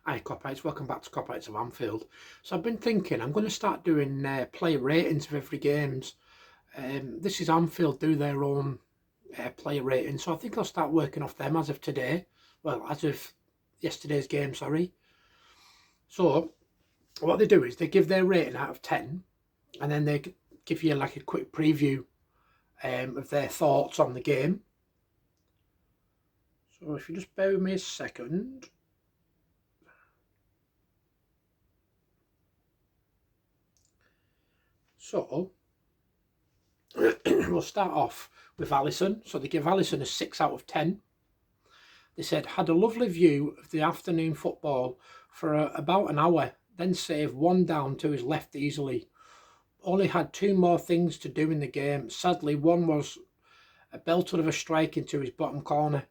Hi Coppites, welcome back to Coppites of Anfield. So I've been thinking I'm going to start doing player ratings of every games. This is Anfield do their own player ratings, so I think I'll start working off them as of today. Well, as of yesterday's game, sorry. So what they do is they give their rating out of 10 and then they give you like a quick preview of their thoughts on the game. So if you just bear with me a second. So we'll start off with Alisson. So they give Alisson a 6 out of 10. They said, had a lovely view of the afternoon football for about an hour, then saved one down to his left easily. Only had two more things to do in the game. Sadly, one was a belter of a strike into his bottom corner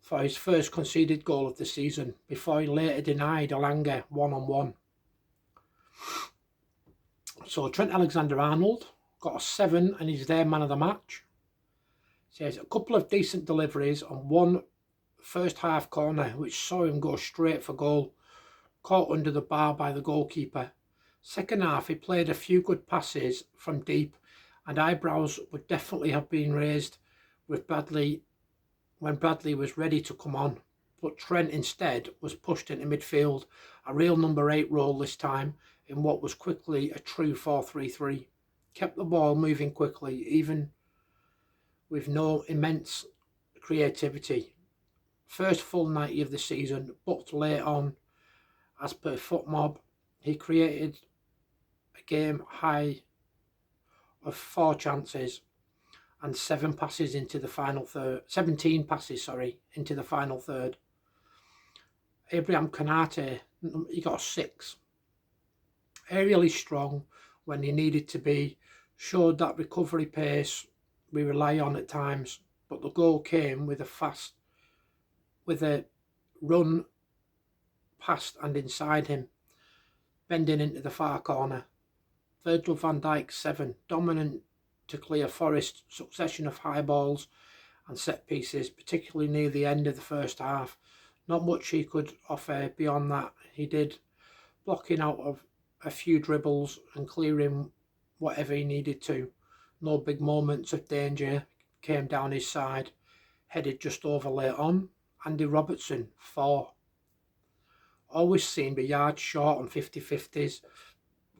for his first conceded goal of the season, before he later denied Alanga one-on-one. So Trent Alexander-Arnold got a 7 and he's their man of the match. Says a couple of decent deliveries on one first half corner which saw him go straight for goal, caught under the bar by the goalkeeper. Second half he played a few good passes from deep and eyebrows would definitely have been raised with Bradley when Bradley was ready to come on, but Trent instead was pushed into midfield, a real number 8 role this time in what was quickly a true 4-3-3. Kept the ball moving quickly, even with no immense creativity. First full 90 of the season, booked late on, as per FootMob, he created a game high of 4 chances and 17 passes into the final third. Abraham Konate, he got a 6. Aerially strong when he needed to be, showed that recovery pace we rely on at times, but the goal came with a run past and inside him, bending into the far corner. Virgil van Dijk 7, dominant to clear Forest's succession of high balls and set pieces, particularly near the end of the first half. Not much he could offer beyond that. He did, blocking out of a few dribbles and clearing whatever he needed to. No big moments of danger came down his side. Headed just over late on. Andy Robertson 4. Always seemed a yard short on 50-50s,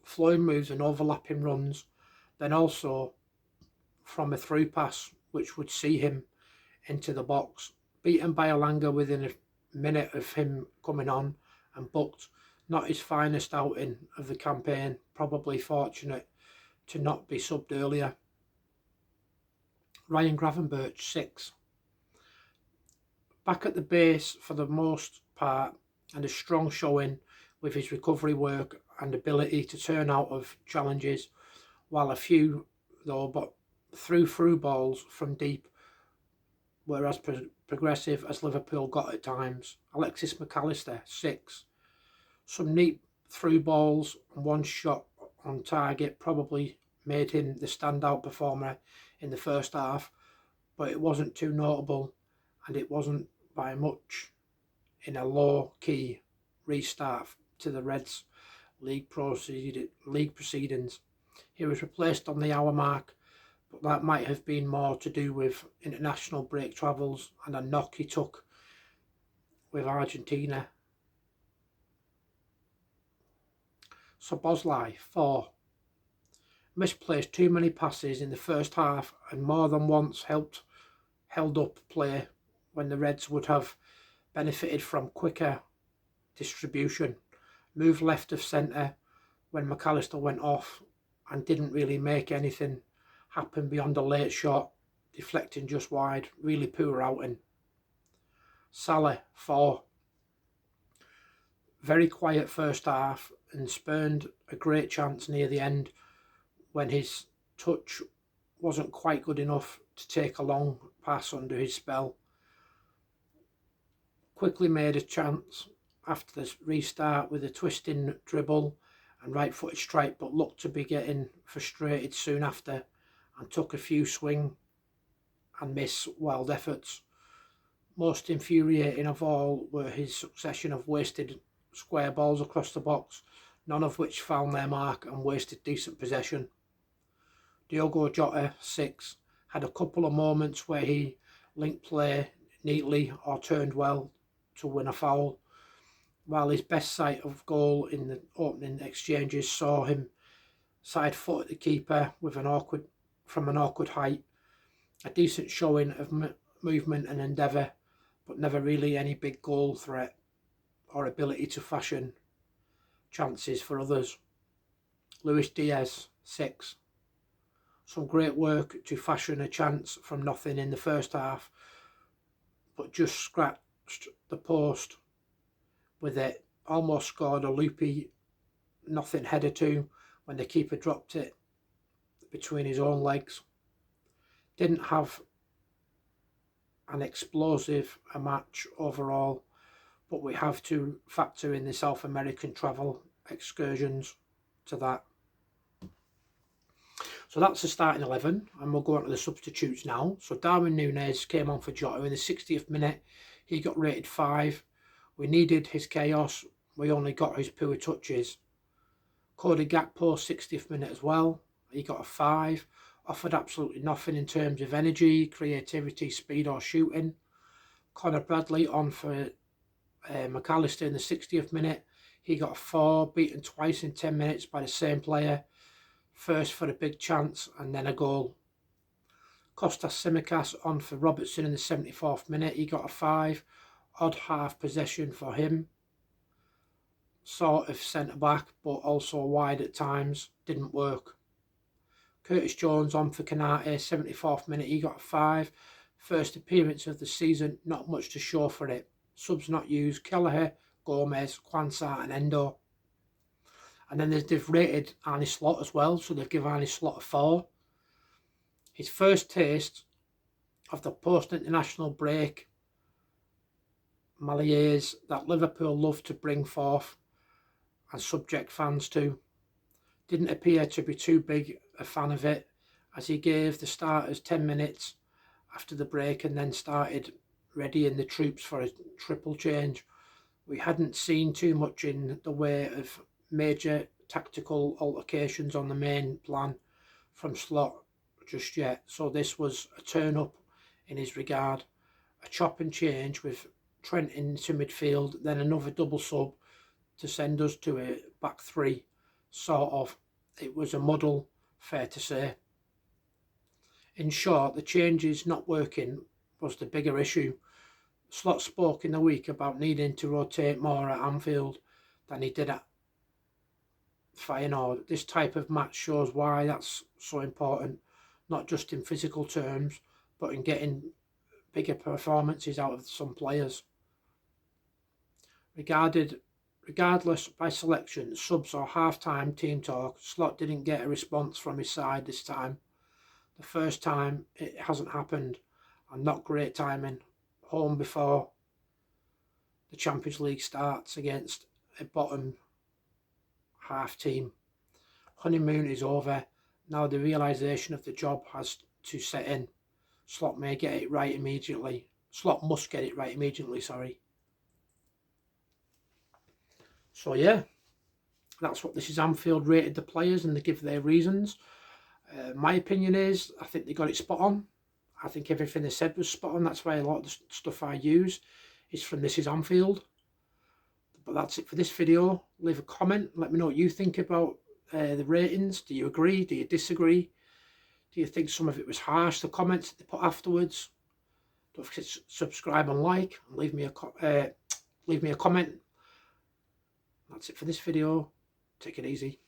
flowing moves and overlapping runs, then also from a through pass which would see him into the box. Beaten by Alanga within a minute of him coming on and booked. Not his finest outing of the campaign, probably fortunate to not be subbed earlier. Ryan Gravenberch 6. Back at the base for the most part and a strong showing with his recovery work and ability to turn out of challenges, while a few though but through balls from deep were as progressive as Liverpool got at times. Alexis McAllister 6. Some neat through balls and one shot on target probably made him the standout performer in the first half, but it wasn't too notable and it wasn't by much in a low-key restart to the Reds' league proceedings. He was replaced on the hour mark, but that might have been more to do with international break travels and a knock he took with Argentina. Szoboszlai 4. Misplaced too many passes in the first half and more than once held up play when the Reds would have benefited from quicker distribution. Moved left of centre when McAllister went off and didn't really make anything happen beyond a late shot, deflecting just wide. Really poor outing. Salah 4. Very quiet first half and spurned a great chance near the end when his touch wasn't quite good enough to take a long pass under his spell. Quickly made a chance after the restart with a twisting dribble and right-footed strike, but looked to be getting frustrated soon after and took a few swing and miss wild efforts. Most infuriating of all were his succession of wasted square balls across the box, none of which found their mark and wasted decent possession. Diogo Jota, 6, had a couple of moments where he linked play neatly or turned well to win a foul, while his best sight of goal in the opening exchanges saw him side foot at the keeper with an awkward height. A decent showing of movement and endeavour, but never really any big goal threat or ability to fashion chances for others. Luis Diaz, 6. Some great work to fashion a chance from nothing in the first half, but just scratched the post with it. Almost scored a loopy nothing header too when the keeper dropped it between his own legs. Didn't have an explosive match overall, but we have to factor in the South American travel excursions to that. So that's the starting 11, and we'll go on to the substitutes now. So Darwin Núñez came on for Jota in the 60th minute. He got rated 5. We needed his chaos. We only got his poor touches. Cody Gakpo, 60th minute as well. He got a 5. Offered absolutely nothing in terms of energy, creativity, speed or shooting. Conor Bradley on for McAllister in the 60th minute. He got a 4, beaten twice in 10 minutes by the same player. First for a big chance and then a goal. Kostas Tsimikas on for Robertson in the 74th minute. He got a 5. Odd half possession for him. Sort of centre back, but also wide at times. Didn't work. Curtis Jones on for Canate, 74th minute. He got a 5. First appearance of the season, not much to show for it. Subs not used: Kelleher, Gomez, Quansah and Endo. And then they've rated Arne Slot as well, so they've given Arne Slot a 4. His first taste of the post-international break malaise that Liverpool love to bring forth and subject fans to. Didn't appear to be too big a fan of it, as he gave the starters 10 minutes after the break and then started readying the troops for a triple change. We hadn't seen too much in the way of major tactical altercations on the main plan from Slot just yet, so this was a turn up in his regard. A chop and change with Trent into midfield, then another double sub to send us to a back 3, sort of. It was a muddle, fair to say. In short, the changes not working was the bigger issue. Slot spoke in the week about needing to rotate more at Anfield than he did at Feyenoord. This type of match shows why that's so important, not just in physical terms, but in getting bigger performances out of some players. Regardless by selection, subs or half-time team talk, Slot didn't get a response from his side this time. The first time it hasn't happened, and not great timing. Home before the Champions League starts against a bottom half team. Honeymoon is over. Now the realisation of the job has to set in. Slot must get it right immediately, sorry. So yeah, that's what this is. Anfield rated the players and they give their reasons. My opinion is, I think they got it spot on. I think everything they said was spot on. That's why a lot of the stuff I use is from This Is Anfield. But that's it for this video. Leave a comment. Let me know what you think about the ratings. Do you agree? Do you disagree? Do you think some of it was harsh? The comments that they put afterwards. Don't forget to subscribe and like. And leave me a comment. That's it for this video. Take it easy.